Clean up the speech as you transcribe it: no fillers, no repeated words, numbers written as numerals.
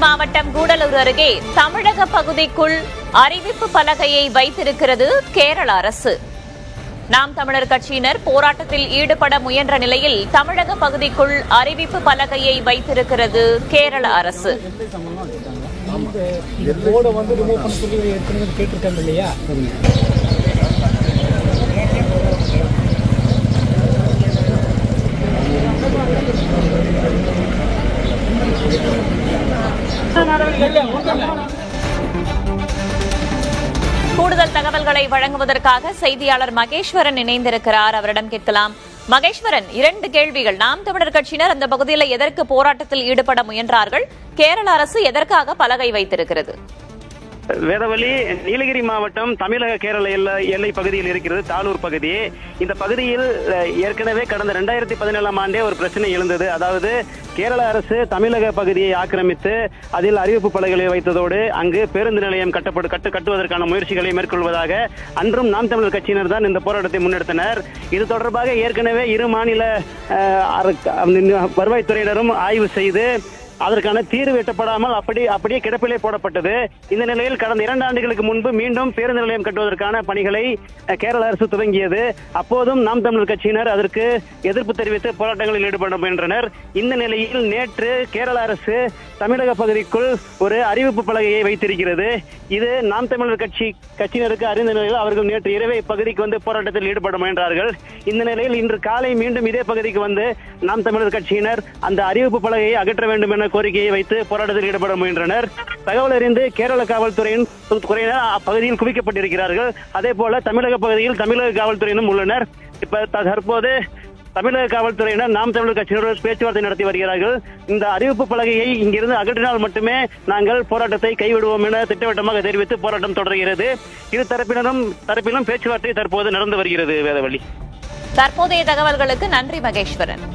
மாவட்டம் கூடலூர் அருகே தமிழக பகுதிக்குள் அறிவிப்பு பலகையை வைத்திருக்கிறது கேரள அரசு. நாம் தமிழர் கட்சியினர் போராட்டத்தில் ஈடுபட முயன்ற நிலையில் தமிழக பகுதிக்குள் அறிவிப்பு பலகையை வைத்திருக்கிறது கேரள அரசு. கூடுதல் தகவல்களை வழங்குவதற்காக செய்தியாளர் மகேஸ்வரன் இணைந்திருக்கிறார். அவரிடம் கேட்கலாம். மகேஸ்வரன், 2 கேள்விகள். நாம் தமிழர் கட்சியினர் அந்த பகுதியில் எதற்கு போராட்டத்தில் ஈடுபட முயன்றார்கள்? கேரள அரசு எதற்காக பலகை வைத்திருக்கிறது? வேதவழி நீலகிரி மாவட்டம் தமிழக கேரள எல்லை பகுதியில் இருக்கிறது, தாளூர் பகுதி. இந்த பகுதியில் ஏற்கனவே கடந்த 2017ஆம் ஆண்டே ஒரு பிரச்சனை எழுந்தது. அதாவது கேரள அரசு தமிழக பகுதியை ஆக்கிரமித்து அதில் அறிவிப்பு பலகைகளை வைத்ததோடு அங்கு பேருந்து நிலையம் கட்டுவதற்கான முயற்சிகளை மேற்கொள்வதாக அன்றும் நாம் தமிழர் கட்சியினர் தான் இந்த போராட்டத்தை முன்னெடுத்தனர். இது தொடர்பாக ஏற்கனவே இரு மாநில வருவாய்த்துறையினரும் ஆய்வு செய்து அதற்கான தீர்வு எட்டப்படாமல் அப்படியே கிடப்பிலே போடப்பட்டது. இந்த நிலையில் கடந்த 2 ஆண்டுகளுக்கு முன்பு மீண்டும் பேருந்து நிலையம் கட்டுவதற்கான பணிகளை கேரள அரசு துவங்கியது. அப்போதும் நாம் தமிழர் கட்சியினர் அதற்கு எதிர்ப்பு தெரிவித்து போராட்டங்களில் ஈடுபட முயன்றனர். இந்த நிலையில் நேற்று கேரள அரசு தமிழக பகுதிக்குள் ஒரு அறிவிப்பு பலகையை வைத்திருக்கிறது. இது நாம் தமிழர் கட்சியினருக்கு அறிந்த நிலையில் அவர்கள் நேற்று இரவே இப்பகுதிக்கு வந்து போராட்டத்தில் ஈடுபட முயன்றார்கள். இந்த நிலையில் இன்று காலை மீண்டும் இதே பகுதிக்கு வந்து நாம் தமிழர் கட்சியினர் அந்த அறிவிப்பு பலகையை அகற்ற வேண்டும் என கோரிக்கையை வைத்து போராட்டத்தில் ஈடுபட முயன்றனர். தகவல் அறிந்து கேரள காவல்துறையினர் அப்பகுதியில் குவிக்கப்பட்டிருக்கிறார்கள். அதே போல தமிழக பகுதியில் தமிழக காவல்துறையினரும் உள்ளனர். தற்போது தமிழக காவல்துறையினர் நாம் தமிழர் கட்சியினருடன் பேச்சுவார்த்தை நடத்தி வருகிறார்கள். இந்த அறிவிப்பு பலகையை இங்கிருந்து அகற்றினால் மட்டுமே நாங்கள் போராட்டத்தை கைவிடுவோம் என திட்டவட்டமாக தெரிவித்து போராட்டம் தொடர்கிறது. இரு தரப்பிலும் பேச்சுவார்த்தை தற்போது நடந்து வருகிறது. வேதவழி, தற்போதைய தகவல்களுக்கு நன்றி மகேஸ்வரன்.